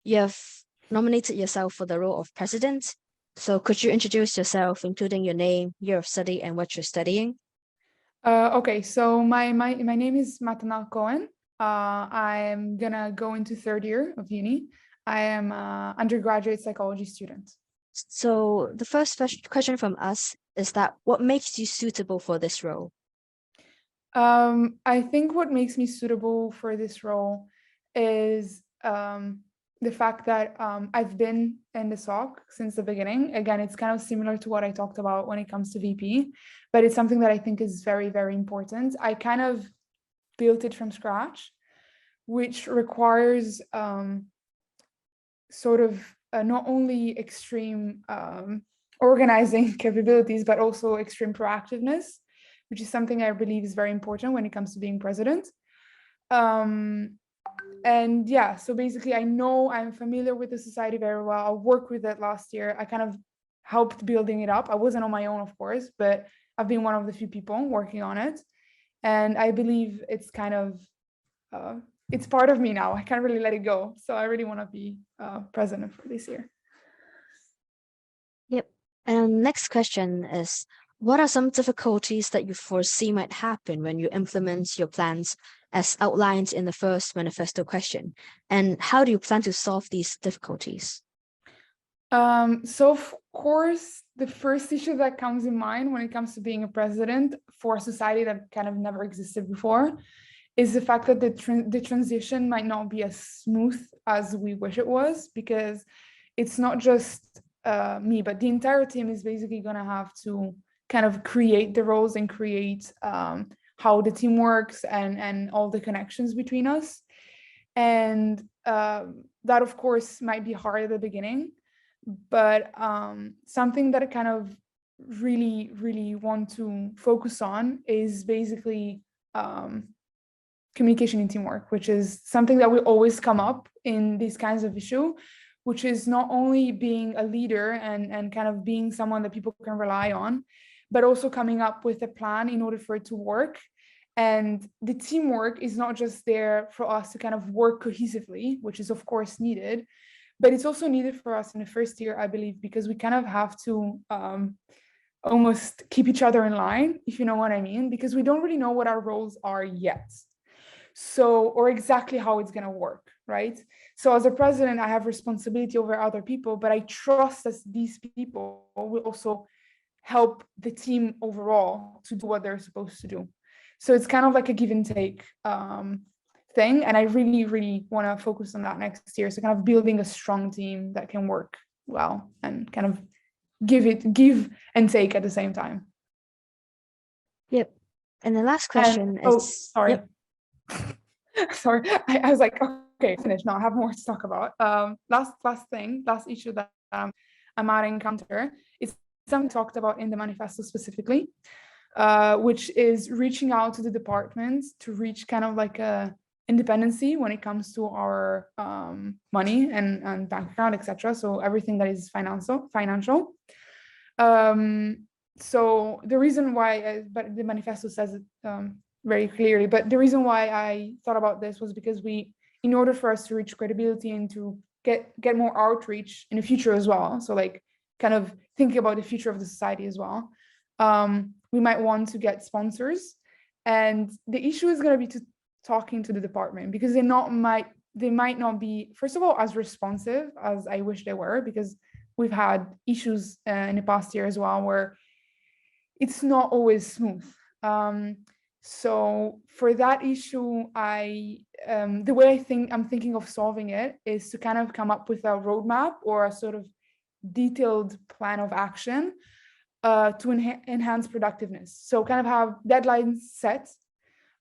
You have nominated yourself for the role of president. So could you introduce yourself, including your name, year of study, and what you're studying? Okay, so my name is Matan-Elle Cohen. I'm gonna go into third year of uni. I am an undergraduate psychology student. So the first question from us is that what makes you suitable for this role? I think what makes me suitable for this role is the fact that I've been in the SOC since the beginning. Again, it's kind of similar to what I talked about when it comes to VP, but it's something that I think is very, very important. I kind of built it from scratch, which requires sort of not only extreme organizing capabilities, but also extreme proactiveness, which is something I believe is very important when it comes to being president. And yeah, so basically I know I'm familiar with the society very well. I worked with it last year. I kind of helped building it up. I wasn't on my own, of course, but I've been one of the few people working on it. And I believe it's kind of it's part of me now. I can't really let it go. So I really want to be president for this year. Yep. And next question is, what are some difficulties that you foresee might happen when you implement your plans as outlined in the first manifesto question? And how do you plan to solve these difficulties? So of course, the first issue that comes in mind when it comes to being a president for a society that kind of never existed before is the fact that the transition might not be as smooth as we wish it was, because it's not just me, but the entire team is basically going to have to kind of create the roles and create how the team works and all the connections between us. And that, of course, might be hard at the beginning, but something that I kind of really, really want to focus on is basically communication and teamwork, which is something that will always come up in these kinds of issue, which is not only being a leader and kind of being someone that people can rely on, but also coming up with a plan in order for it to work. And the teamwork is not just there for us to kind of work cohesively, which is of course needed, but it's also needed for us in the first year, I believe, because we kind of have to almost keep each other in line, if you know what I mean, because we don't really know what our roles are yet. So, or exactly how it's going to work, right? So as a president, I have responsibility over other people, but I trust that these people will also help the team overall to do what they're supposed to do. So it's kind of like a give and take thing. And I really, really want to focus on that next year. So kind of building a strong team that can work well and kind of give and take at the same time. Yep. And the last question is... Oh, sorry. Yep. Sorry, I was like, okay, finished. No, I have more to talk about. Last issue that I might encounter is something talked about in the manifesto specifically, which is reaching out to the departments to reach kind of like a independency when it comes to our money and bank account, etc. So everything that is financial. So the reason why, but the manifesto says it very clearly, but the reason why I thought about this was because in order for us to reach credibility and to get more outreach in the future as well, so like kind of thinking about the future of the society as well, we might want to get sponsors. And the issue is going to be to talking to the department, because they might not be, first of all, as responsive as I wish they were, because we've had issues in the past year as well where it's not always smooth. So for that issue, the way I'm thinking of solving it is to kind of come up with a roadmap or a sort of detailed plan of action to enhance productiveness. So kind of have deadlines set,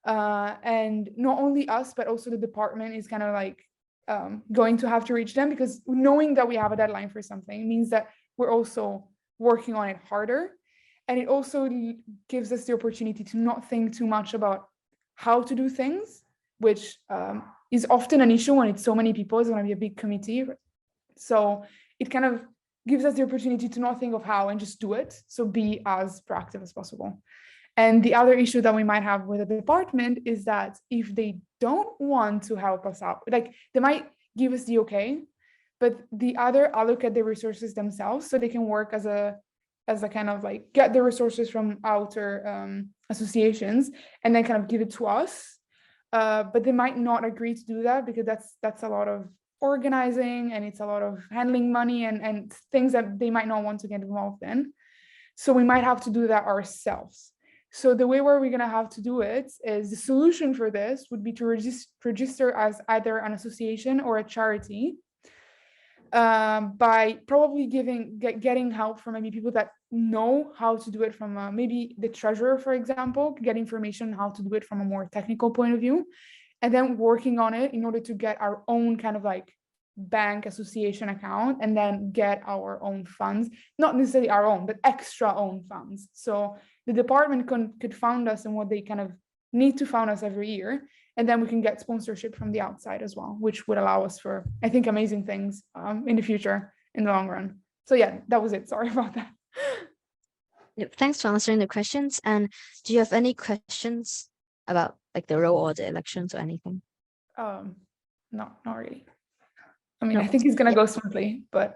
and not only us, but also the department is kind of like going to have to reach them, because knowing that we have a deadline for something means that we're also working on it harder. And it also gives us the opportunity to not think too much about how to do things, which is often an issue when it's so many people. It's going to be a big committee. So it kind of gives us the opportunity to not think of how and just do it. So be as proactive as possible. And the other issue that we might have with the department is that if they don't want to help us out, like they might give us the okay, but the other allocate the resources themselves, so they can work as a kind of like get the resources from outer associations and then kind of give it to us. But they might not agree to do that because that's a lot of organizing, and it's a lot of handling money and things that they might not want to get involved in. So we might have to do that ourselves. So the way where we're going to have to do it is, the solution for this would be to register as either an association or a charity, by probably getting help from maybe people that know how to do it from maybe the treasurer, for example, get information how to do it from a more technical point of view, and then working on it in order to get our own kind of like bank association account, and then get our own funds, not necessarily our own, but extra own funds. So the department could fund us in what they kind of need to fund us every year, and then we can get sponsorship from the outside as well, which would allow us for, I think, amazing things in the future, in the long run. So yeah, that was it. Sorry about that. Yep, thanks for answering the questions. And do you have any questions about like the role or the elections or anything? No, not really. I mean, No. I think it's going to Yep. go smoothly, but